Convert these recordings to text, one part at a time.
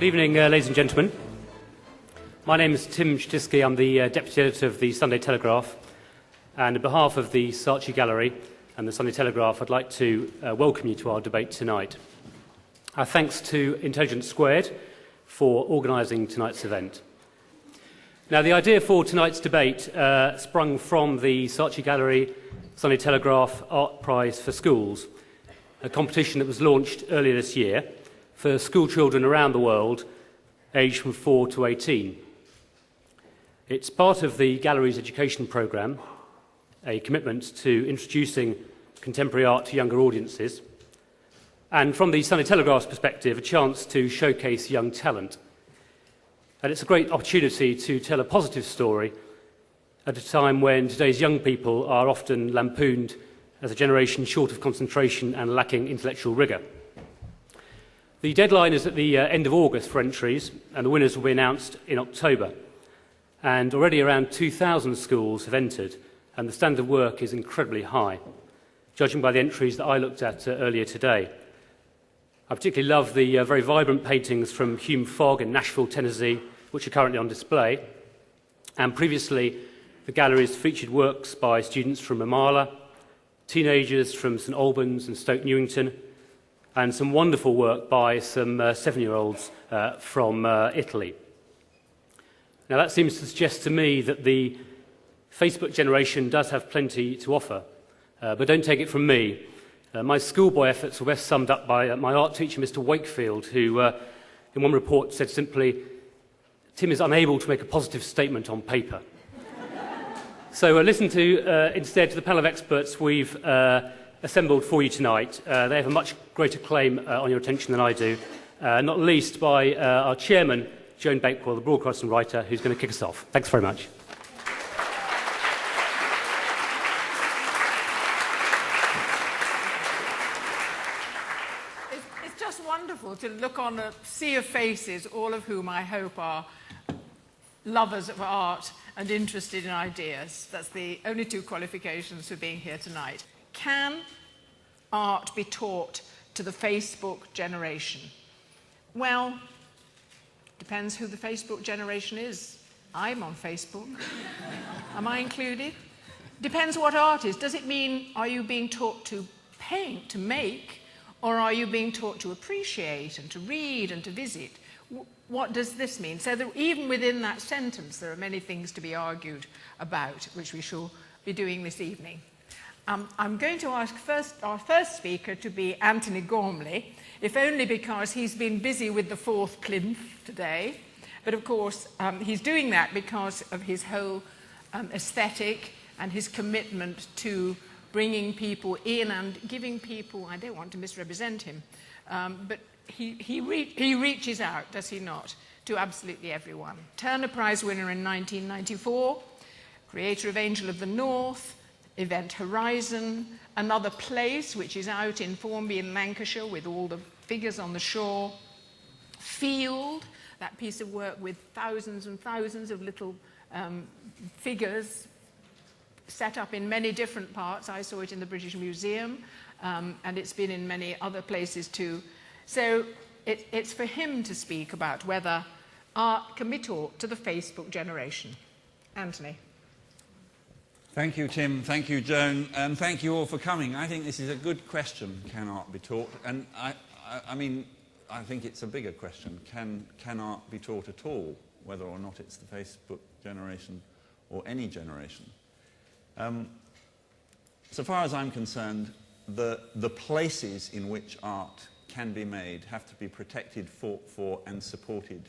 evening, ladies and gentlemen. My name is Tim Shtisky. I'm the Deputy Editor of the Sunday Telegraph. And on behalf of the Saatchi Gallery and the Sunday Telegraph, I'd like to welcome you to our debate tonight. Our thanks to Intelligence Squared for organising tonight's event. Now, the idea for tonight's debate sprung from the Saatchi Gallery Sunday Telegraph Art Prize for Schools, a competition that was launched earlier this year for school children around the world aged from 4 to 18. It's part of the Gallery's education programme, a commitment to introducing contemporary art to younger audiences, and from the Sunday Telegraph's perspective, a chance to showcase young talent. And it's a great opportunity to tell a positive story at a time when today's young people are often lampooned as a generation short of concentration and lacking intellectual rigour. The deadline is at the end of August for entries, and the winners will be announced in October. And already around 2,000 schools have entered, and the standard of work is incredibly high, judging by the entries that I looked at earlier today. I particularly love the very vibrant paintings from Hume Fogg in Nashville, Tennessee, which are currently on display. And previously, the galleries featured works by students from Ramallah, teenagers from St Albans and Stoke Newington, and some wonderful work by some 7-year-olds from Italy. Now, that seems to suggest to me that the Facebook generation does have plenty to offer, but don't take it from me. My schoolboy efforts were best summed up by my art teacher, Mr. Wakefield, who, in one report, said simply, "Tim is unable to make a positive statement on paper." So listen to, instead, to the panel of experts we've assembled for you tonight. They have a much greater claim on your attention than I do, not least by our chairman, Joan Bakewell, the broadcasting writer, who's going to kick us off. Thanks very much. It's just wonderful to look on a sea of faces, all of whom I hope are lovers of art and interested in ideas. That's the only two qualifications for being here tonight. Can art be taught to the Facebook generation? Well, depends who the Facebook generation is. I'm on Facebook. Am I included? Depends what art is. Does it mean, are you being taught to paint, to make, or are you being taught to appreciate and to read and to visit? What does this mean? So that even within that sentence, there are many things to be argued about, which we shall be doing this evening. I'm going to ask our first speaker to be Antony Gormley, if only because he's been busy with the fourth plinth today. But of course, he's doing that because of his whole aesthetic and his commitment to bringing people in and giving people, I don't want to misrepresent him, but he reaches out, does he not, to absolutely everyone. Turner Prize winner in 1994, creator of Angel of the North, Event Horizon, Another Place, which is out in Formby in Lancashire with all the figures on the shore, Field, that piece of work with thousands and thousands of little figures set up in many different parts. I saw it in the British Museum, and it's been in many other places too. So it's for him to speak about whether art can be taught to the Facebook generation. Antony. Thank you, Tim. Thank you, Joan. And thank you all for coming. I think this is a good question, can art be taught? And I mean, I think it's a bigger question. Can art be taught at all, whether or not it's the Facebook generation or any generation? So far as I'm concerned, the places in which art can be made have to be protected, fought for and supported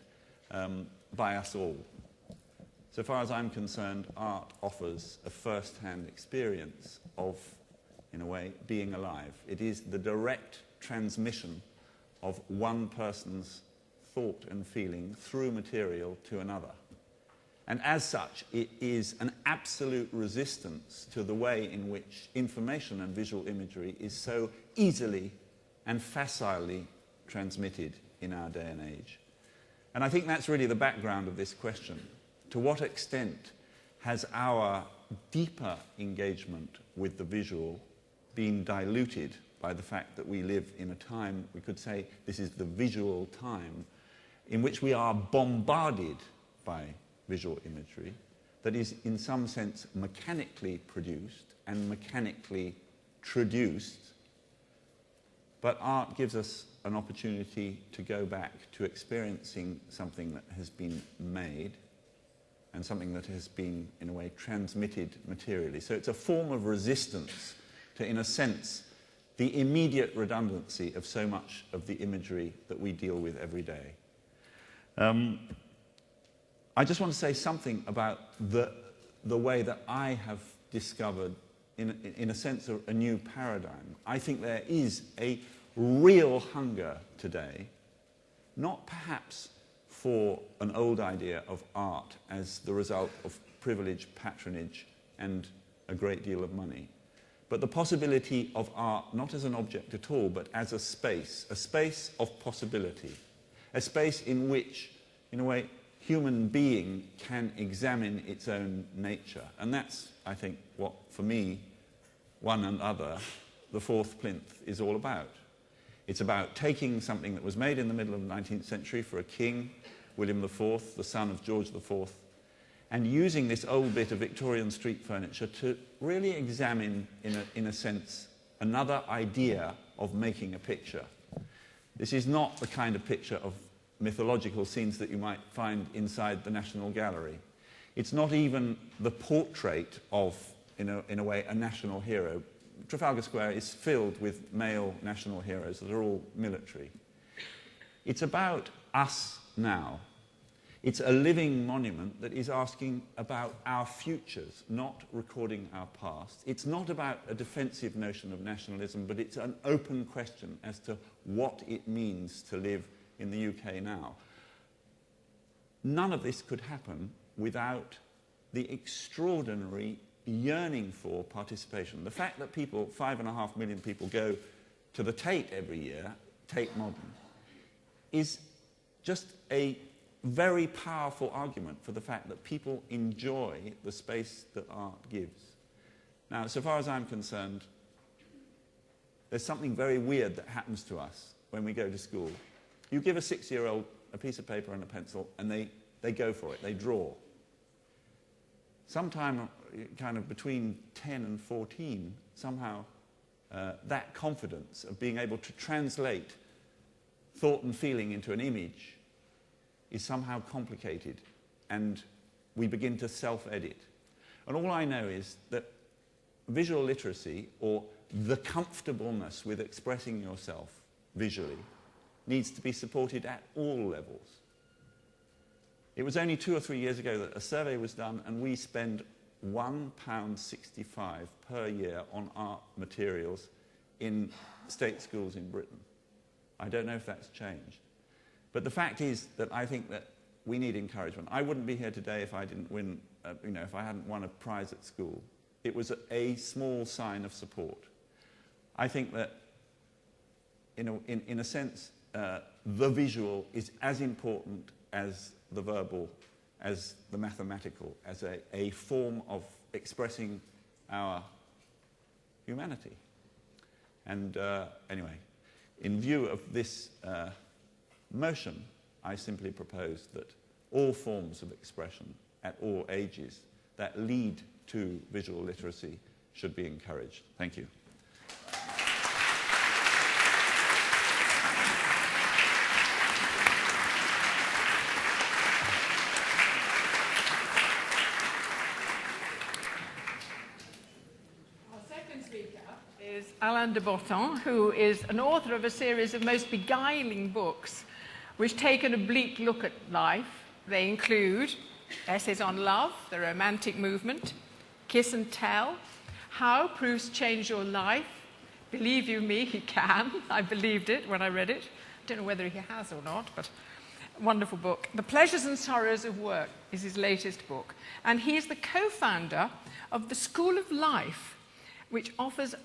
by us all. So far as I'm concerned, art offers a first-hand experience of, in a way, being alive. It is the direct transmission of one person's thought and feeling through material to another. And as such, it is an absolute resistance to the way in which information and visual imagery is so easily and facilely transmitted in our day and age. And I think that's really the background of this question. To what extent has our deeper engagement with the visual been diluted by the fact that we live in a time, we could say this is the visual time, in which we are bombarded by visual imagery that is in some sense mechanically produced and mechanically traduced, but art gives us an opportunity to go back to experiencing something that has been made and something that has been, in a way, transmitted materially. So it's a form of resistance to, in a sense, the immediate redundancy of so much of the imagery that we deal with every day. I just want to say something about the way that I have discovered, in a sense, a new paradigm. I think there is a real hunger today, not perhaps for an old idea of art as the result of privilege, patronage, and a great deal of money, but the possibility of art not as an object at all, but as a space of possibility, a space in which, in a way, human being can examine its own nature. And that's, I think, what, for me, one and other, the fourth plinth is all about. It's about taking something that was made in the middle of the 19th century for a king, William IV, the son of George IV, and using this old bit of Victorian street furniture to really examine, in a sense, another idea of making a picture. This is not the kind of picture of mythological scenes that you might find inside the National Gallery. It's not even the portrait of, in a way, a national hero. Trafalgar Square is filled with male national heroes that are all military. It's about us now. It's a living monument that is asking about our futures, not recording our past. It's not about a defensive notion of nationalism, but it's an open question as to what it means to live in the UK now. None of this could happen without the extraordinary yearning for participation. The fact that 5.5 million people go to the Tate every year, Tate Modern, is just a very powerful argument for the fact that people enjoy the space that art gives. Now, so far as I'm concerned, there's something very weird that happens to us when we go to school. You give a 6-year-old a piece of paper and a pencil, and they go for it, they draw. Sometime kind of between 10 and 14, somehow that confidence of being able to translate thought and feeling into an image is somehow complicated, and we begin to self-edit. And all I know is that visual literacy, or the comfortableness with expressing yourself visually, needs to be supported at all levels. It was only 2 or 3 years ago that a survey was done, and we spend £1.65 per year on art materials in state schools in Britain. I don't know if that's changed. But the fact is that I think that we need encouragement. I wouldn't be here today if I didn't win, if I hadn't won a prize at school. It was a small sign of support. I think that, in a sense, the visual is as important as the verbal, as the mathematical, as a form of expressing our humanity. And anyway, in view of this motion, I simply propose that all forms of expression at all ages that lead to visual literacy should be encouraged. Thank you. Alain de Botton, who is an author of a series of most beguiling books which take an oblique look at life. They include essays on love, the romantic movement, Kiss and Tell, How Proofs Change Your Life, Believe You Me, He Can. I believed it when I read it. I don't know whether he has or not, but a wonderful book. The Pleasures and Sorrows of Work is his latest book. And he is the co-founder of the School of Life, which offers